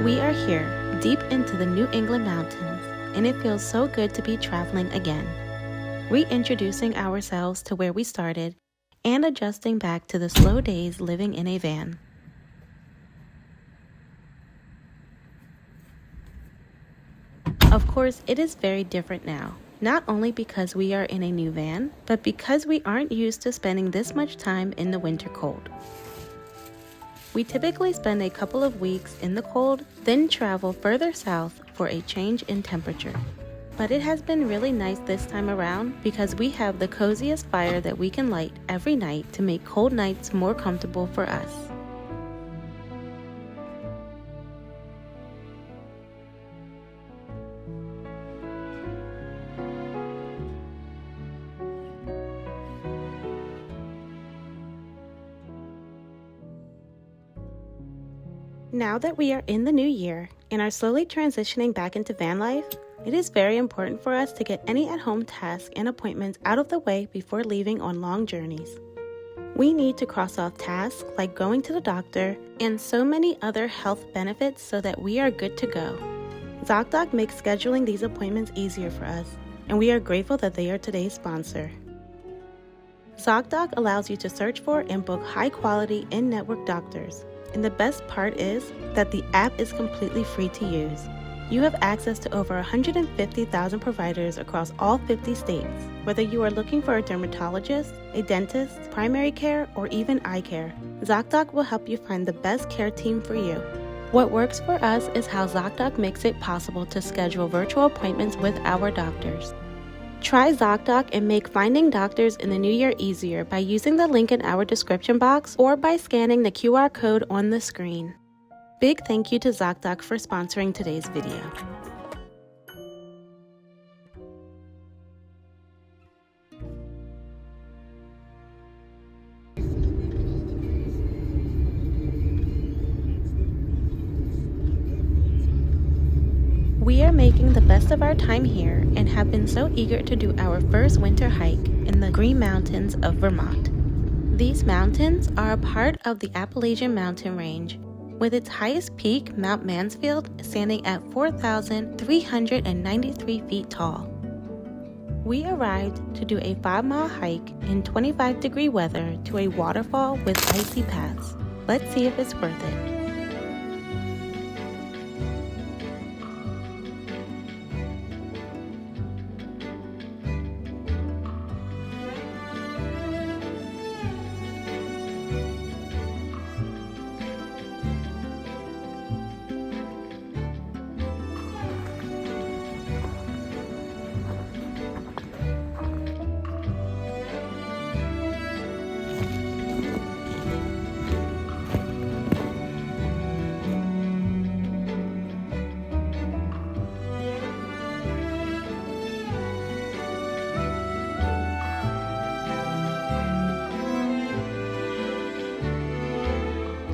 We are here, deep into the New England mountains, and it feels so good to be traveling again. Reintroducing ourselves to where we started and adjusting back to the slow days living in a van. Of course, it is very different now, not only because we are in a new van, but because we aren't used to spending this much time in the winter cold. We typically spend a couple of weeks in the cold, then travel further south for a change in temperature. But it has been really nice this time around because we have the coziest fire that we can light every night to make cold nights more comfortable for us. Now that we are in the new year and are slowly transitioning back into van life, it is very important for us to get any at-home tasks and appointments out of the way before leaving on long journeys. We need to cross off tasks like going to the doctor and so many other health benefits so that we are good to go. ZocDoc makes scheduling these appointments easier for us, and we are grateful that they are today's sponsor. ZocDoc allows you to search for and book high-quality in-network doctors. And the best part is that the app is completely free to use. You have access to over 150,000 providers across all 50 states. Whether you are looking for a dermatologist, a dentist, primary care, or even eye care, ZocDoc will help you find the best care team for you. What works for us is how ZocDoc makes it possible to schedule virtual appointments with our doctors. Try ZocDoc and make finding doctors in the new year easier by using the link in our description box or by scanning the QR code on the screen. Big thank you to ZocDoc for sponsoring today's video. We are making the best of our time here and have been so eager to do our first winter hike in the Green Mountains of Vermont. These mountains are a part of the Appalachian Mountain Range, with its highest peak, Mount Mansfield, standing at 4,393 feet tall. We arrived to do a 5-mile hike in 25-degree weather to a waterfall with icy paths. Let's see if it's worth it.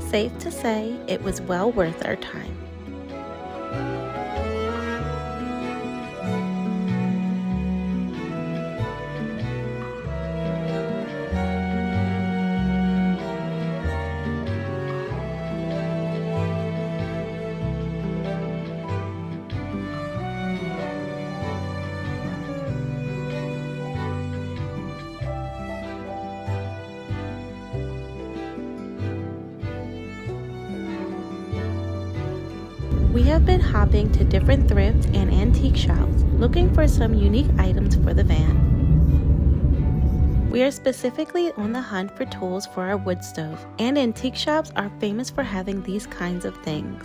Safe to say, it was well worth our time. We have been hopping to different thrift and antique shops, looking for some unique items for the van. We are specifically on the hunt for tools for our wood stove, and antique shops are famous for having these kinds of things.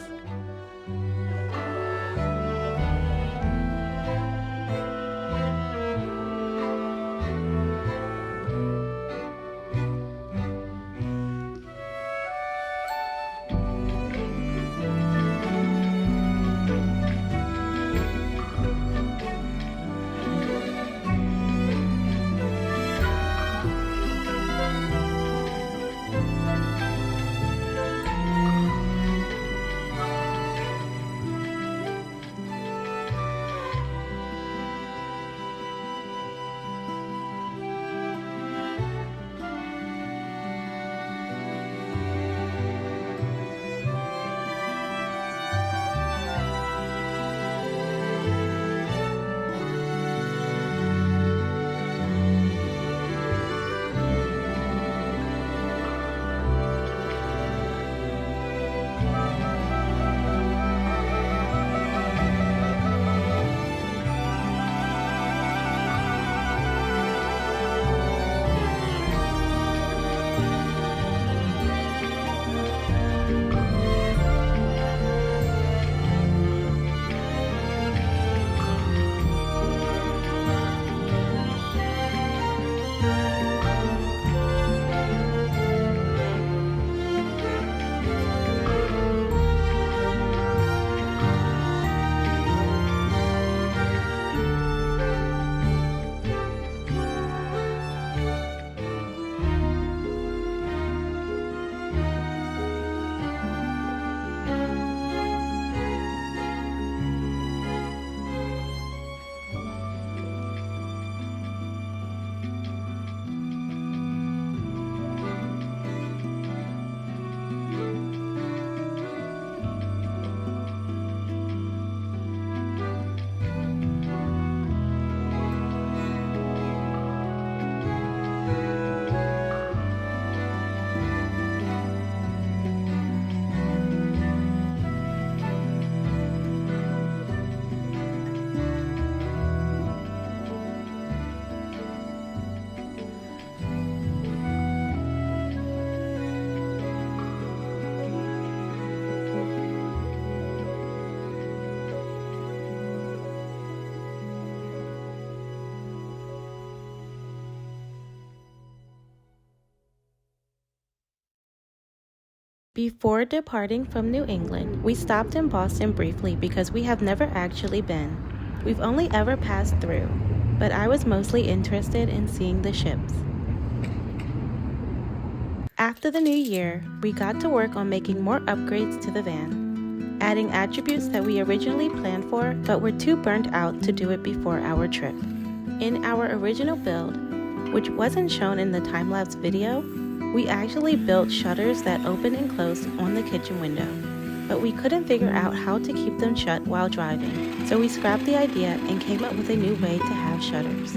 Before departing from New England, we stopped in Boston briefly because we have never actually been. We've only ever passed through, but I was mostly interested in seeing the ships. After the new year, we got to work on making more upgrades to the van, adding attributes that we originally planned for but were too burnt out to do it before our trip. In our original build, which wasn't shown in the time-lapse video, we actually built shutters that open and closed on the kitchen window, but we couldn't figure out how to keep them shut while driving, so we scrapped the idea and came up with a new way to have shutters.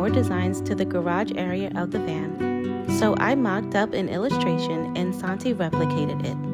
more designs to the garage area of the van, so I mocked up an illustration and Santi replicated it.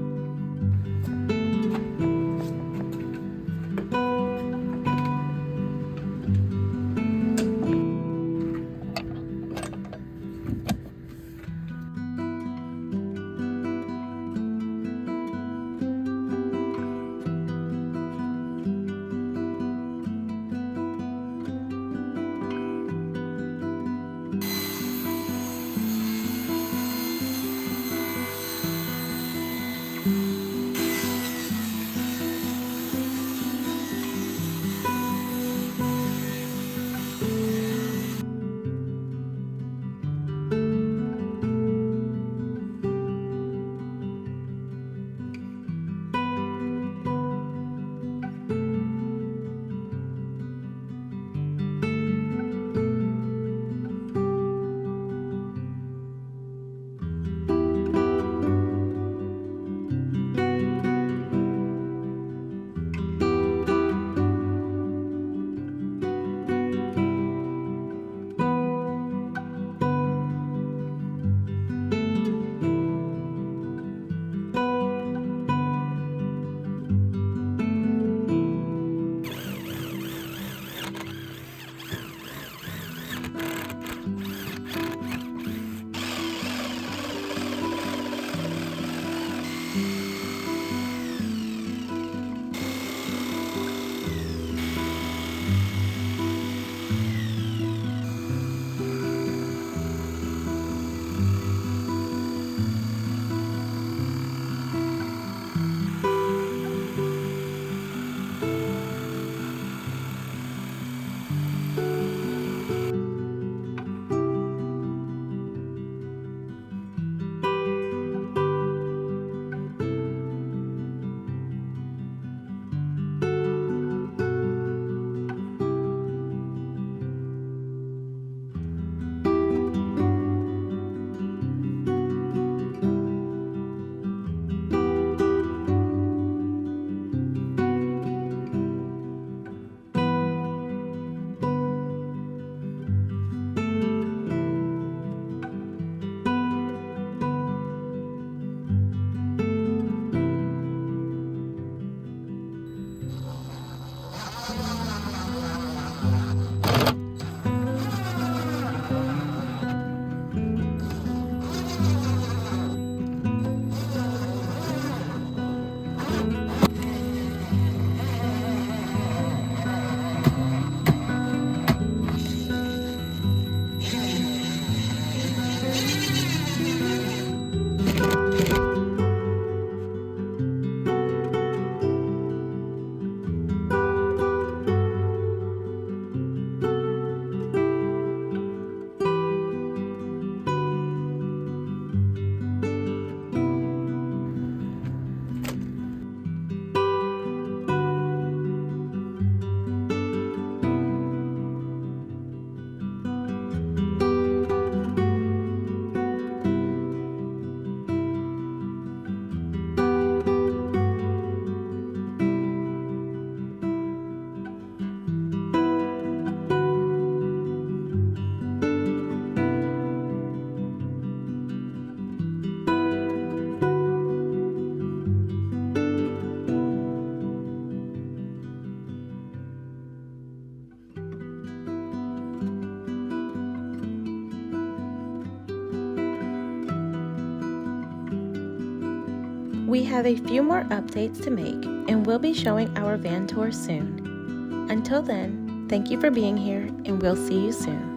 We have a few more updates to make, and we'll be showing our van tour soon. Until then, thank you for being here, and we'll see you soon.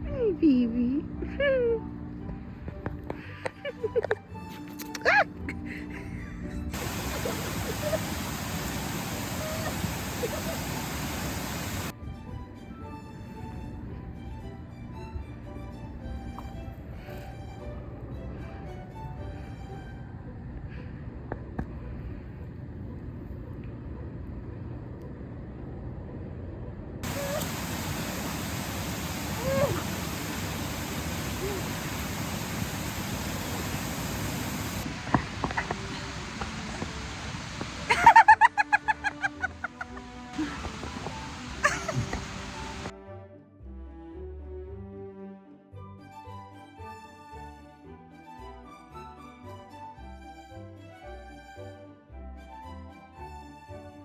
Hey, baby.